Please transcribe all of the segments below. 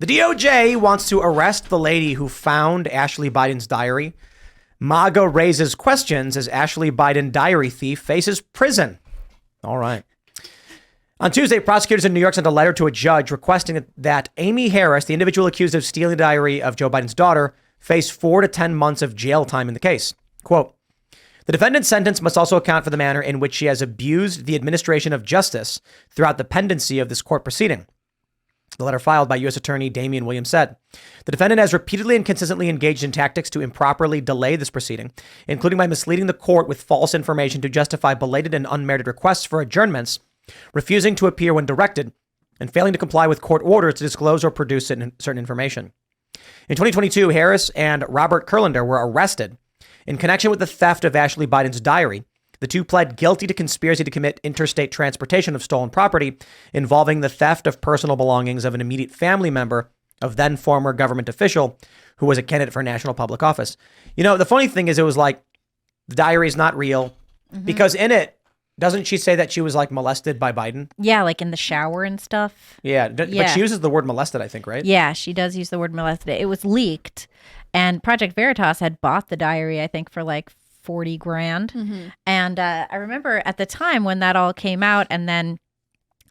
The DOJ wants to arrest the lady who found Ashley Biden's diary. MAGA raises questions as Ashley Biden diary thief faces prison. All right. On Tuesday, prosecutors in New York sent a letter to a judge requesting that Amy Harris, the individual accused of stealing the diary of Joe Biden's daughter, face 4 to 10 months of jail time in the case. Quote, the defendant's sentence must also account for the manner in which she has abused the administration of justice throughout the pendency of this court proceeding. The letter filed by U.S. Attorney Damian Williams said, the defendant has repeatedly and consistently engaged in tactics to improperly delay this proceeding, including by misleading the court with false information to justify belated and unmerited requests for adjournments, refusing to appear when directed, and failing to comply with court orders to disclose or produce certain information. In 2022, Harris and Robert Kurlander were arrested in connection with the theft of Ashley Biden's diary. The two pled guilty to conspiracy to commit interstate transportation of stolen property involving the theft of personal belongings of an immediate family member of then former government official who was a candidate for national public office. You know, the funny thing is it was like the diary is not real because in it, doesn't she say that she was like molested by Biden? Yeah, like in the shower and stuff. Yeah, but she uses the word molested, I think, right? Yeah, she does use the word molested. It was leaked, and Project Veritas had bought the diary, I think, for like $40,000. And I remember at the time when that all came out, and then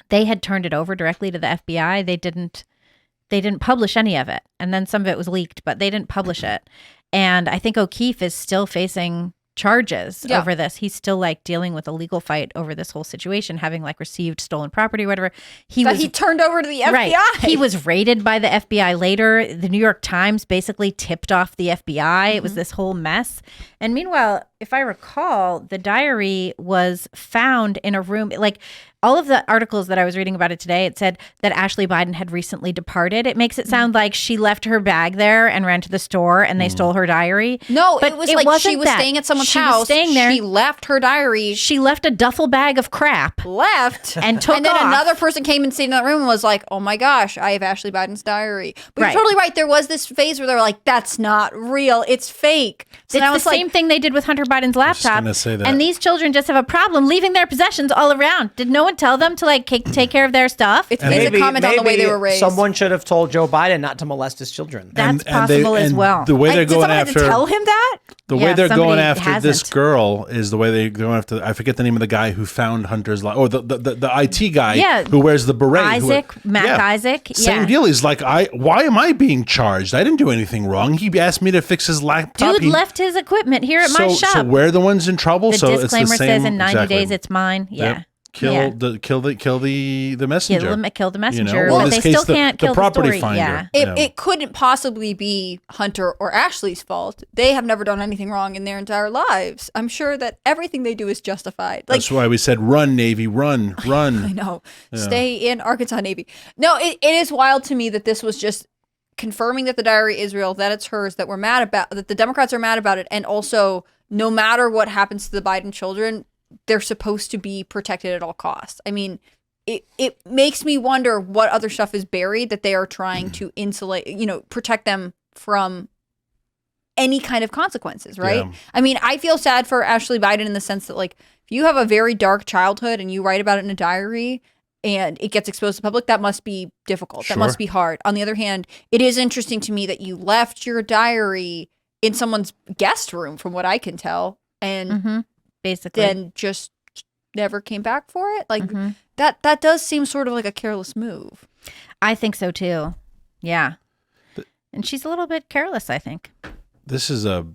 they had turned it over directly to the FBI. They didn't publish any of it, and then some of it was leaked, but they didn't publish it. And I think O'Keefe is still facing charges over this. He's still like dealing with a legal fight over this whole situation, having like received stolen property or whatever. He turned over to the FBI. Right. He was raided by the FBI later. The New York Times basically tipped off the FBI. It was this whole mess. And meanwhile, if I recall, the diary was found in a room, like all of the articles that I was reading about it today, it said that Ashley Biden had recently departed. It makes it sound like she left her bag there and ran to the store and they stole her diary. No, but it was like she was staying at someone's house. Was staying there. She left her diary. She left a duffel bag of crap. Left. And took And then off. another person came and stayed in that room and was like, oh my gosh, I have Ashley Biden's diary. But Right. you're totally right. There was this phase where they were like, that's not real. It's fake. So It's the same thing they did with Hunter Biden's laptop. gonna say that. And these children just have a problem leaving their possessions all around. Did no one tell them to like take care of their stuff? It's a comment on the way they were raised. Someone should have told Joe Biden not to molest his children. That's possible as well. The way they're Did going someone have after to tell him that? the Yeah, way they're somebody going after this hasn't. girl is the way they're going after. I forget the name of the guy who found Hunter's life, or the IT guy Yeah. who wears the beret. Mac Isaac. Same Yeah. deal. He's like, why am I being charged? I didn't do anything wrong. He asked me to fix his laptop. Dude left his equipment here at my shop. So we're the ones in trouble. The so disclaimer it's the same, says in 90 exactly. days it's mine. Yeah. Yep. Kill Yeah. the messenger. Kill the messenger. Well, but in they this case, still can't kill the property story. finder. Yeah. It couldn't possibly be Hunter or Ashley's fault. They have never done anything wrong in their entire lives. I'm sure that everything they do is justified. Like, That's why we said, run, Navy, run. I know. Stay in Arkansas Navy. No, it is wild to me that this was just confirming that the diary is real, that it's hers, that we're mad about, that the Democrats are mad about it, and also no matter what happens to the Biden children, they're supposed to be protected at all costs. I mean, it makes me wonder what other stuff is buried that they are trying to insulate, protect them from any kind of consequences, right? Yeah. I mean, I feel sad for Ashley Biden in the sense that, like, if you have a very dark childhood and you write about it in a diary and it gets exposed to the public, that must be difficult. Sure. That must be hard. On the other hand, it is interesting to me that you left your diary in someone's guest room, from what I can tell, and basically then just never came back for it. Like that does seem sort of like a careless move. I think so too. Yeah. And she's a little bit careless, I think. This is a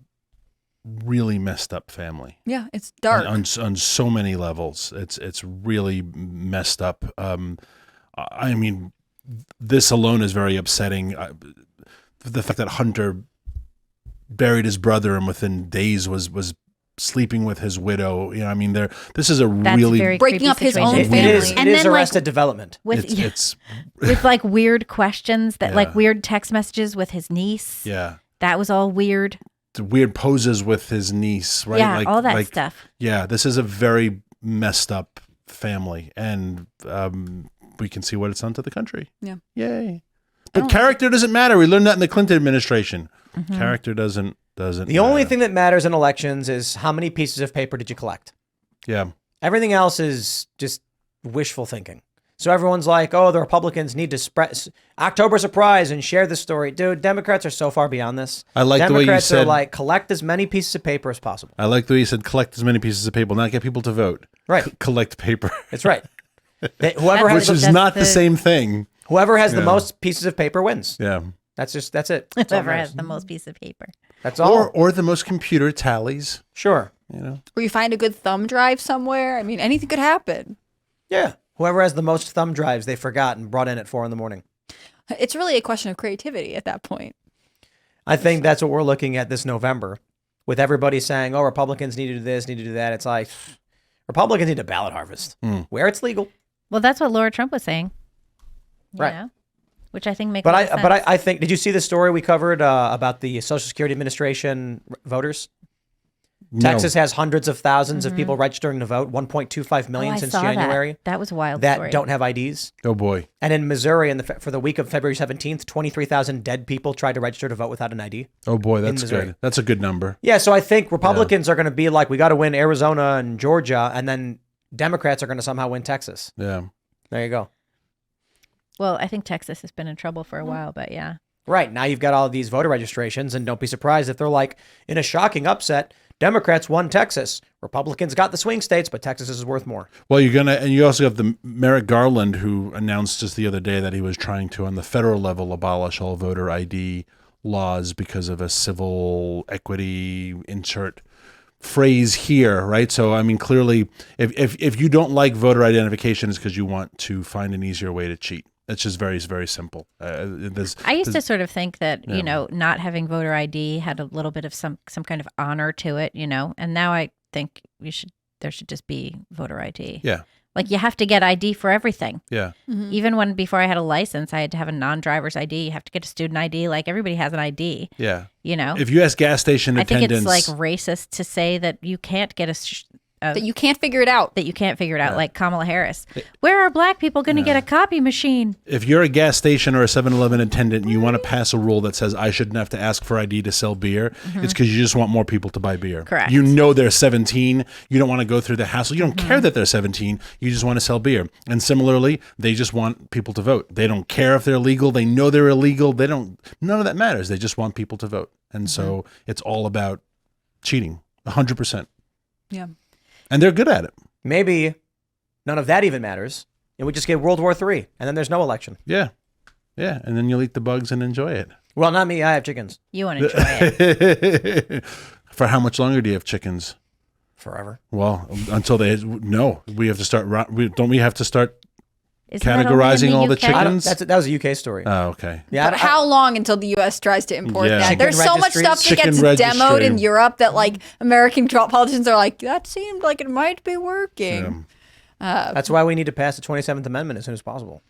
really messed up family. Yeah, it's dark. On so many levels. It's really messed up. I mean, this alone is very upsetting. The fact that Hunter buried his brother and within days was sleeping with his widow. I mean, this is That's really very breaking creepy up his own situation. family. It is Arrested Development. With it's with like weird questions that Yeah. like weird text messages with his niece. yeah. That was all weird. The weird poses with his niece, right? Yeah, all that stuff. Yeah, this is a very messed up family, and we can see what it's done to the country. Yeah. Yay. But character doesn't matter. We learned that in the Clinton administration. Character doesn't The only thing that matters in elections is how many pieces of paper did you collect. Yeah. Everything else is just wishful thinking. So everyone's like, oh, the Republicans need to spread October surprise and share the story. Dude, Democrats are so far beyond this. I like the way you Democrats said- are like, collect as many pieces of paper as possible. I like the way you said collect as many pieces of paper, not get people to vote. Right. Collect paper. That's right. Whoever has Which is not the same thing. whoever has the most pieces of paper wins. Yeah. That's it. That's all that Whoever matters. has the most piece of paper. That's all. Or the most computer tallies. Sure. You know. Or you find a good thumb drive somewhere. I mean, anything could happen. Yeah. Whoever has the most thumb drives they forgot and brought in at 4 a.m. It's really a question of creativity at that point. I think that's what we're looking at this November, with everybody saying, "Oh, Republicans need to do this, need to do that." It's like Republicans need a ballot harvest where it's legal. Well, that's what Laura Trump was saying. You Right. know? Which I think makes But a lot of sense. I think, did you see the story we covered about the Social Security Administration voters? No. Texas has hundreds of thousands of people registering to vote, 1.25 Oh, million I since saw January That was a wild that story. don't have IDs. Oh boy. And in Missouri, for the week of February 17th, 23,000 dead people tried to register to vote without an ID. Oh boy, that's Missouri. good. That's a good number. Yeah, so I think Republicans are going to be like, we got to win Arizona and Georgia, and then Democrats are going to somehow win Texas. Yeah. There you go. Well, I think Texas has been in trouble for a while, but yeah. Right, now you've got all these voter registrations, and don't be surprised if they're like, in a shocking upset, Democrats won Texas. Republicans got the swing states, but Texas is worth more. Well, and you also have the Merrick Garland, who announced just the other day that he was trying to, on the federal level, abolish all voter ID laws because of a civil equity insert phrase here, right? So, I mean, clearly, if you don't like voter identification, it's because you want to find an easier way to cheat. It's just very, very simple. I used to sort of think that, you know, not having voter ID had a little bit of some kind of honor to it, you know, and now I think there should just be voter ID. Yeah. Like you have to get ID for everything. Yeah. Even before I had a license, I had to have a non-driver's ID. You have to get a student ID. Like everybody has an ID. Yeah. You know? If you ask gas station I think attendants, it's like racist to say that you can't get That you can't figure it out. that you can't figure it out, like Kamala Harris. Where are black people going to get a copy machine? if you're a gas station or a 7-Eleven attendant and you want to pass a rule that says I shouldn't have to ask for ID to sell beer, it's because you just want more people to buy beer. Correct. You know they're 17. You don't want to go through the hassle. You don't care that they're 17. You just want to sell beer. And similarly, they just want people to vote. They don't care if they're legal. They know they're illegal. None of that matters. They just want people to vote. And so it's all about cheating, 100%. Yeah. And they're good at it. Maybe none of that even matters, and we just get World War III, and then there's no election. Yeah. Yeah. And then you'll eat the bugs and enjoy it. Well, not me. I have chickens You want to enjoy it. For how much longer do you have chickens? forever. Well, until we have to start. Don't we have to start Isn't that only in categorizing all the UK? chickens? That was a UK story. Oh, okay. Yeah, But how long until the U.S. tries to import Yeah. that? Chicken There's so much registries. stuff that Chicken gets demoed registry. in Europe that like American politicians are like, that seemed like it might be working. that's why we need to pass the 27th Amendment as soon as possible.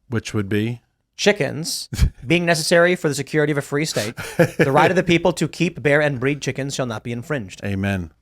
Which would be Chickens being necessary for the security of a free state, the right of the people to keep, bear, and breed chickens shall not be infringed. amen.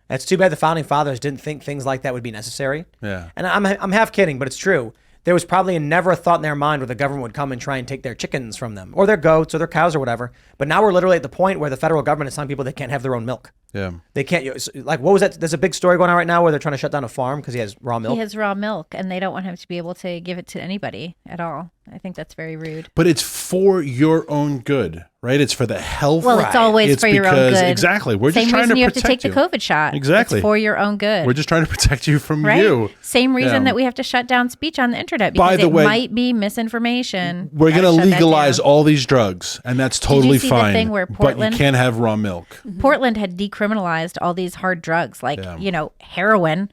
It's too bad the founding fathers didn't think things like that would be necessary. Yeah. And I'm half kidding, but it's true. There was probably never a thought in their mind where the government would come and try and take their chickens from them, or their goats, or their cows, or whatever. But now we're literally at the point where the federal government is telling people they can't have their own milk. Yeah. They can't, like, what was that? There's a big story going on right now where they're trying to shut down a farm because he has raw milk. He has raw milk, and they don't want him to be able to give it to anybody at all. I think that's very rude. But it's for your own good, right? It's for the health. Well, it's always It's for your own because- good. Exactly. We're just Same trying reason to you have to take protect the you. COVID shot. Exactly. It's for your own good. We're just trying to protect you from right? you. Same reason Yeah. that we have to shut down speech on the internet By because the it way, might be misinformation. We're Gotta going to shut that legalize down. all these drugs, and that's you totally see the fine. thing where but you Portland- can't have raw milk. Portland had decriminalized all these hard drugs like, Yeah. you know, heroin.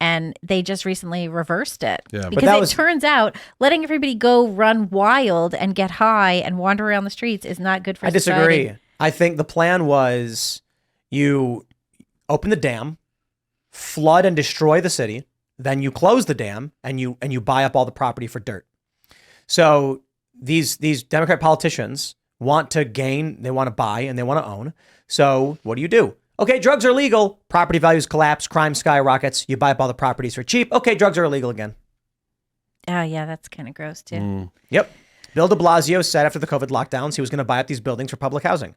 And they just recently reversed it Yeah. But because that it was- turns out letting everybody go run wild and get high and wander around the streets is not good for I society. disagree. I think the plan was you open the dam, flood and destroy the city, then you close the dam and you buy up all the property for dirt. So these Democrat politicians want to gain, they want to buy and they want to own. So what do? Okay, drugs are legal. Property values collapse, crime skyrockets. You buy up all the properties for cheap. Okay, drugs are illegal again. Oh, yeah, that's kind of gross, too. Yep. Bill de Blasio said after the COVID lockdowns, he was going to buy up these buildings for public housing.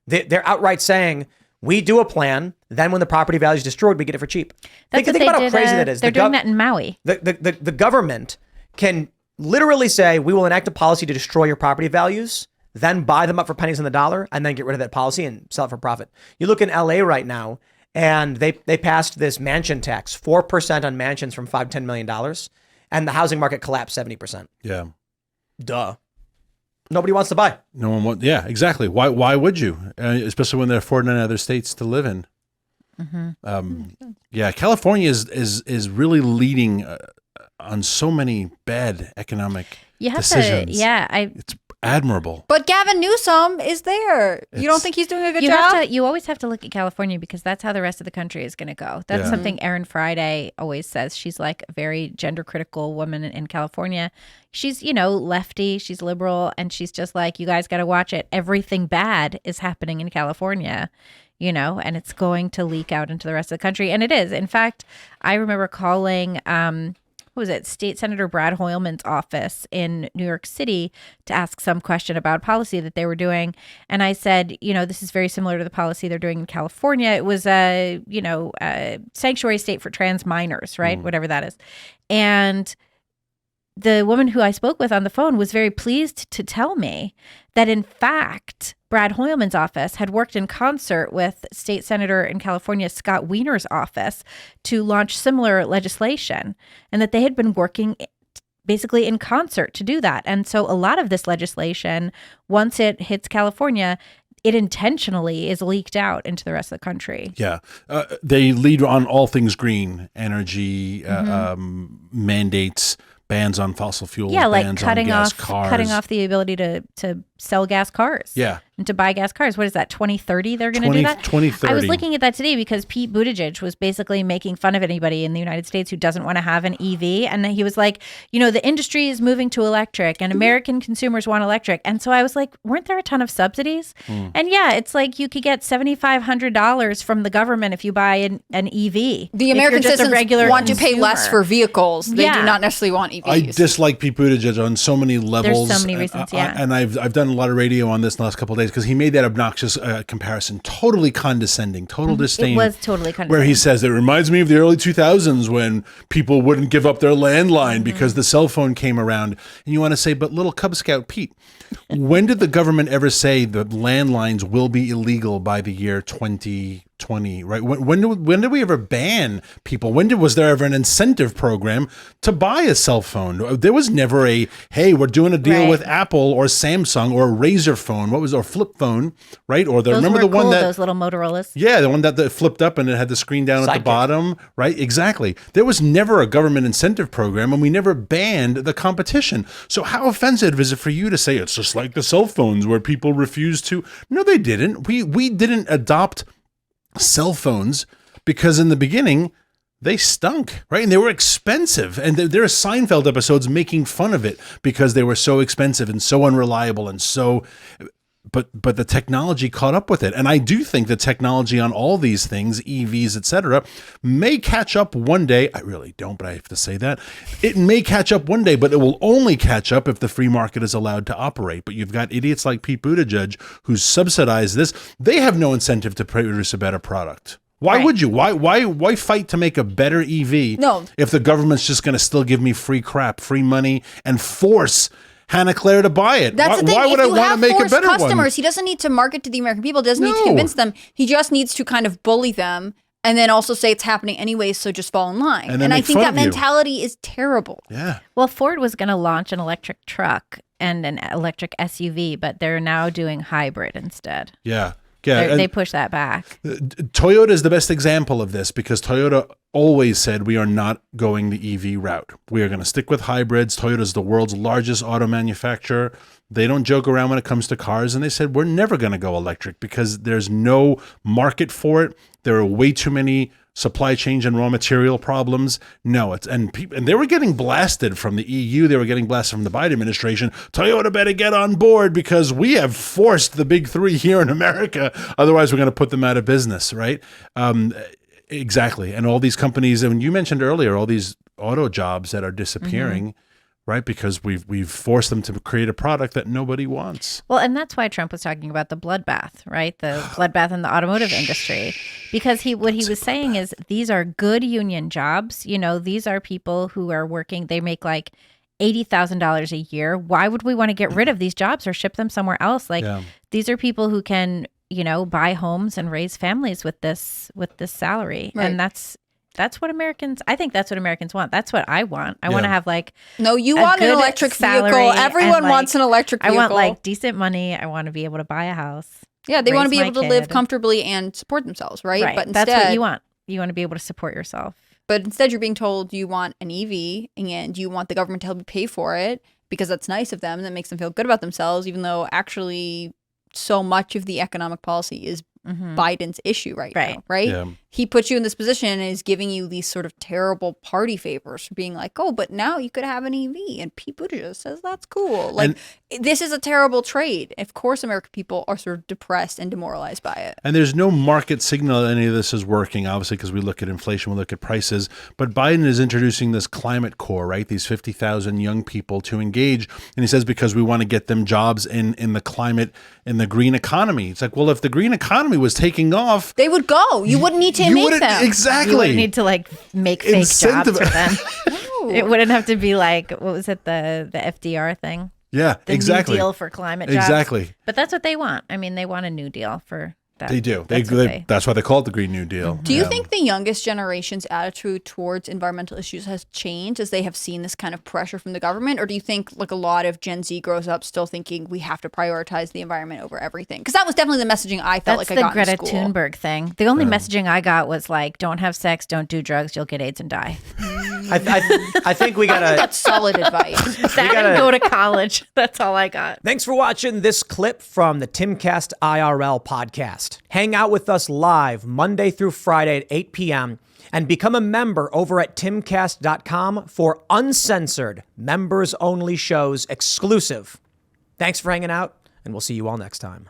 They're outright saying, We do a plan. Then when the property value is destroyed, we get it for cheap. That's Think what about they how did, crazy that is. They're doing that in Maui. The government can literally say, we will enact a policy to destroy your property values, then buy them up for pennies on the dollar, and then get rid of that policy and sell it for profit. You look in LA right now, and they passed this mansion tax, 4% on mansions from $5 to $10 million, and the housing market collapsed 70%. Yeah. Duh. Nobody wants to buy. No one wants. Yeah, exactly. Why would you? Especially when they're affording in other states to live in. Yeah, California is really leading on so many bad economic decisions. It's admirable. But Gavin Newsom is there. You don't think he's doing a good job? You always have to look at California because that's how the rest of the country is going to go. That's something Erin Friday always says. She's like a very gender critical woman in California. She's, lefty, she's liberal, and she's just like, you guys got to watch it. Everything bad is happening in California, and it's going to leak out into the rest of the country. And it is. In fact, I remember calling State Senator Brad Hoylman's office in New York City to ask some question about policy that they were doing. And I said, this is very similar to the policy they're doing in California. It was a sanctuary state for trans minors, right? Whatever that is. And the woman who I spoke with on the phone was very pleased to tell me that, in fact, Brad Hoylman's office had worked in concert with State Senator in California, Scott Wiener's office, to launch similar legislation, and that they had been working basically in concert to do that. And so a lot of this legislation, once it hits California, it intentionally is leaked out into the rest of the country. Yeah. They lead on all things green, energy, mandates, bans on fossil fuels, bans on gas cars. Cutting off the ability to sell gas cars. Yeah. And to buy gas cars. What is that, 2030 they're going to do that? 2030. I was looking at that today because Pete Buttigieg was basically making fun of anybody in the United States who doesn't want to have an EV. And he was like, the industry is moving to electric and American consumers want electric. And so I was like, weren't there a ton of subsidies? And yeah, it's like you could get $7,500 from the government if you buy an EV. The American citizens want to pay less for vehicles. They do not necessarily want EVs. I dislike Pete Buttigieg on so many levels. There's so many reasons, and I've done a lot of radio on this the last couple of days because he made that obnoxious comparison, totally condescending, total disdain. It was totally condescending. Where he says, it reminds me of the early 2000s when people wouldn't give up their landline because the cell phone came around. And you want to say, but little Cub Scout Pete, when did the government ever say that landlines will be illegal by the year 2020, right? When did we ever ban people? Was there ever an incentive program to buy a cell phone? There was never hey, we're doing a deal with Apple or Samsung or a Razor phone. Or flip phone, right? Or those remember were the one that those little Motorola's? Yeah, the one that flipped up and it had the screen down at the bottom, right? Exactly. There was never a government incentive program, and we never banned the competition. So how offensive is it for you to say it's just like the cell phones where people refuse to? No, they didn't. We didn't adopt cell phones because in the beginning they stunk, right? And they were expensive. And there are Seinfeld episodes making fun of it because they were so expensive and so unreliable and so... But the technology caught up with it. And I do think the technology on all these things, EVs, etc., may catch up one day. I really don't, but I have to say that. It may catch up one day, but it will only catch up if the free market is allowed to operate. But you've got idiots like Pete Buttigieg who subsidize this. They have no incentive to produce a better product. Why would you? Why fight to make a better EV if the government's just going to still give me free crap, free money, and force Hannah Claire to buy it? That's the thing. Why would I want to make a better customers, one? He doesn't need to market to the American people. Doesn't need to convince them. He just needs to kind of bully them and then also say it's happening anyway, so just fall in line. And I think that mentality is terrible. Yeah. Well, Ford was going to launch an electric truck and an electric SUV, but they're now doing hybrid instead. Yeah. Yeah, they push that back. Toyota is the best example of this because Toyota always said we are not going the EV route. We are going to stick with hybrids. Toyota is the world's largest auto manufacturer. They don't joke around when it comes to cars. And they said, we're never going to go electric because there's no market for it. There are way too many supply chain and raw material problems. No, and they were getting blasted from the EU. They were getting blasted from the Biden administration. Toyota better get on board because we have forced the big three here in America. Otherwise, we're going to put them out of business, right? Exactly. And all these companies, and you mentioned earlier, all these auto jobs that are disappearing, right? Because we've forced them to create a product that nobody wants. Well, and that's why Trump was talking about the bloodbath, right? The bloodbath in the automotive industry, because what he was saying is these are good union jobs. You know, these are people who are working. They make like $80,000 a year. Why would we want to get rid of these jobs or ship them somewhere else? Like these are people who can, you know, buy homes and raise families with this salary, Right. and that's what Americans, I think that's what Americans want. That's what I want. I want to have like, no, you a want an good electric salary vehicle. and, Everyone like, wants an electric I vehicle. want like decent money. I want to be able to buy a house. Yeah, they want to raise be my able to live kid. comfortably and support themselves, right? Right. But instead, That's what you want. You want to be able to support yourself. But instead, you're being told you want an EV and you want the government to help you pay for it because that's nice of them and that makes them feel good about themselves, even though actually so much of the economic policy is Biden's issue right now, right? Yeah. He puts you in this position and is giving you these sort of terrible party favors for being like, oh, but now you could have an EV. And Pete Buttigieg says that's cool. Like, this is a terrible trade. Of course, American people are sort of depressed and demoralized by it. And there's no market signal that any of this is working, obviously, because we look at inflation, we look at prices. But Biden is introducing this climate core, right? These 50,000 young people to engage. And he says because we want to get them jobs in the climate, in the green economy. It's like, well, if the green economy was taking off, They would go. You wouldn't need to make them. Exactly. You wouldn't need to like make fake jobs for them. No. It wouldn't have to be like, what was it, the FDR thing? Yeah, The exactly. New Deal for climate jobs. Exactly. But that's what they want. I mean, they want a New Deal for that. They do. That's That's why they call it the Green New Deal. Do you think the youngest generation's attitude towards environmental issues has changed as they have seen this kind of pressure from the government? Or do you think like a lot of Gen Z grows up still thinking we have to prioritize the environment over everything? Because that was definitely the messaging I felt That's like I got the Greta in school. Thunberg thing. The only messaging I got was like, don't have sex, don't do drugs, you'll get AIDS and die. I think we gotta. That's solid advice. That gotta- and go to college. That's all I got. Thanks for watching this clip from the Timcast IRL podcast. Hang out with us live Monday through Friday at 8 p.m. and become a member over at timcast.com for uncensored, members-only shows exclusive. Thanks for hanging out, and we'll see you all next time.